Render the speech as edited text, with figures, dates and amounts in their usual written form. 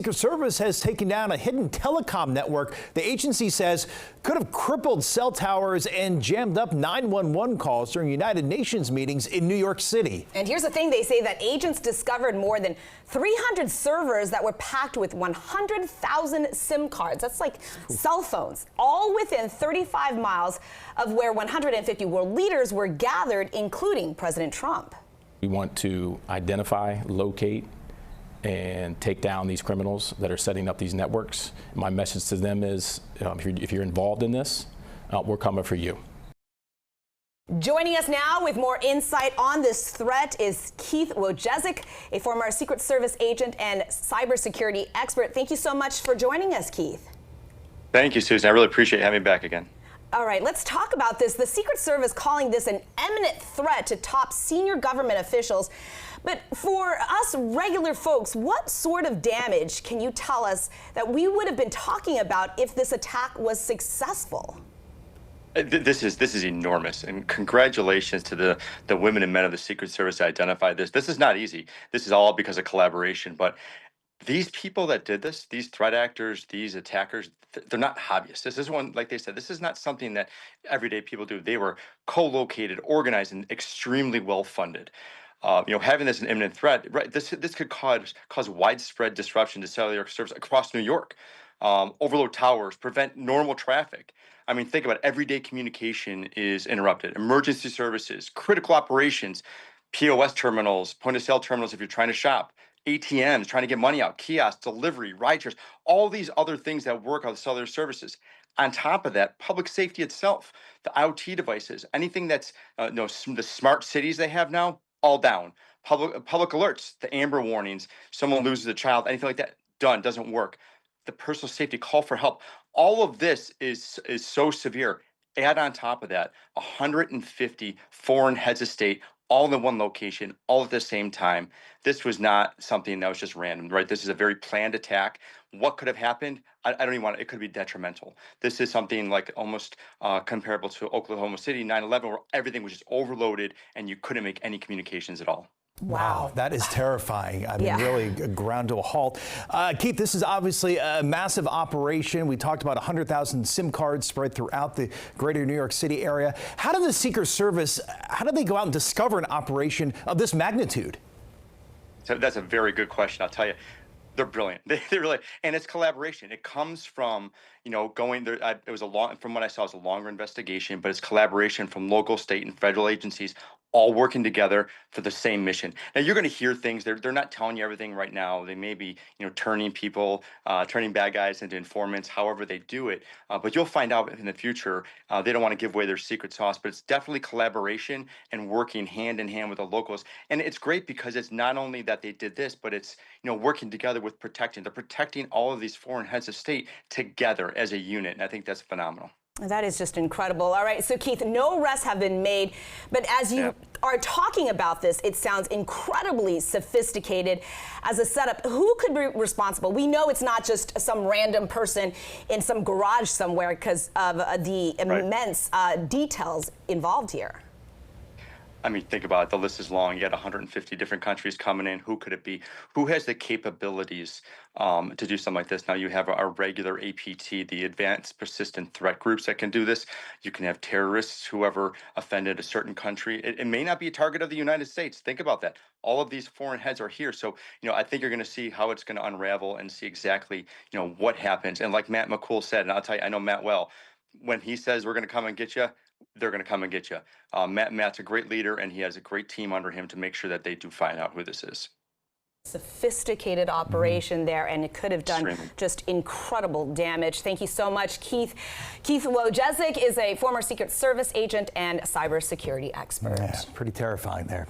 Secret Service has taken down a hidden telecom network the agency says could have crippled cell towers and jammed up 911 calls during United Nations meetings in New York City. And here's the thing, they say that agents discovered more than 300 servers that were packed with 100,000 SIM cards. That's like cell phones, all within 35 miles of where 150 world leaders were gathered, including President Trump. We want to identify, locate, and take down these criminals that are setting up these networks. My message to them is, if you're involved in this, we're coming for you. Joining us now with more insight on this threat is Keith Wojcik, a former Secret Service agent and cybersecurity expert. Thank you so much for joining us, Keith. Thank you, Susan. I really appreciate having me back again. All right, let's talk about this. The Secret Service calling this an imminent threat to top senior government officials. But for us regular folks, what sort of damage can you tell us that we would have been talking about if this attack was successful? This is enormous, and congratulations to the women and men of the Secret Service that identified this. This is not easy. This is all because of collaboration, but these people that did this, these threat actors, these attackers, they're not hobbyists. This is one, like they said, this is not something that everyday people do. They were co-located, organized, and extremely well funded. Having this an imminent threat, right? This could cause widespread disruption to cellular service across New York, overload towers, prevent normal traffic. I mean, think about it. Everyday communication is interrupted. Emergency services, critical operations, POS terminals, point-of-sale terminals if you're trying to shop, ATMs, trying to get money out, kiosks, delivery, rideshares, all these other things that work on the cellular services. On top of that, public safety itself, the IoT devices, anything that's the smart cities they have now, all down. Public alerts, the Amber warnings, someone loses a child, anything like that, done, doesn't work. The personal safety call for help. All of this is so severe. Add on top of that 150 foreign heads of state, all in one location, all at the same time. This was not something that was just random, right? This is a very planned attack. What could have happened? I don't even want to, it could be detrimental. This is something like almost comparable to Oklahoma City, 9/11, where everything was just overloaded and you couldn't make any communications at all. Wow, that is terrifying. I mean, really ground to a halt. Keith, this is obviously a massive operation. We talked about 100,000 SIM cards spread throughout the greater New York City area. How did the Secret Service, how did they go out and discover an operation of this magnitude? So that's a very good question. I'll tell you. They're brilliant. They really, and it's collaboration. It comes from, going there. It was from what I saw, it was a longer investigation, but it's collaboration from local, state, and federal agencies all working together for the same mission. Now you're going to hear things. They're not telling you everything right now. They may be, turning bad guys into informants, however they do it. But you'll find out in the future. They don't want to give away their secret sauce, but it's definitely collaboration and working hand in hand with the locals. And it's great because it's not only that they did this, but it's, working together with protection. They're protecting all of these foreign heads of state together as a unit. And I think that's phenomenal. That is just incredible. All right, so Keith, no arrests have been made, but as you are talking about this, it sounds incredibly sophisticated as a setup. Who could be responsible? We know it's not just some random person in some garage somewhere because of the immense details involved here. I mean, think about it. The list is long. You got 150 different countries coming in. Who could it be? Who has the capabilities to do something like this? Now, you have our regular APT, the Advanced Persistent Threat Groups that can do this. You can have terrorists, whoever offended a certain country. It may not be a target of the United States. Think about that. All of these foreign heads are here. So, I think you're going to see how it's going to unravel and see exactly, what happens. And like Matt McCool said, and I'll tell you, I know Matt well, when he says we're going to come and get you, they're going to come and get you. Matt's a great leader, and he has a great team under him to make sure that they do find out who this is. Sophisticated operation there, and it could have done just incredible damage. Thank you so much, Keith. Keith Wojcik is a former Secret Service agent and cybersecurity expert. Yeah, pretty terrifying there.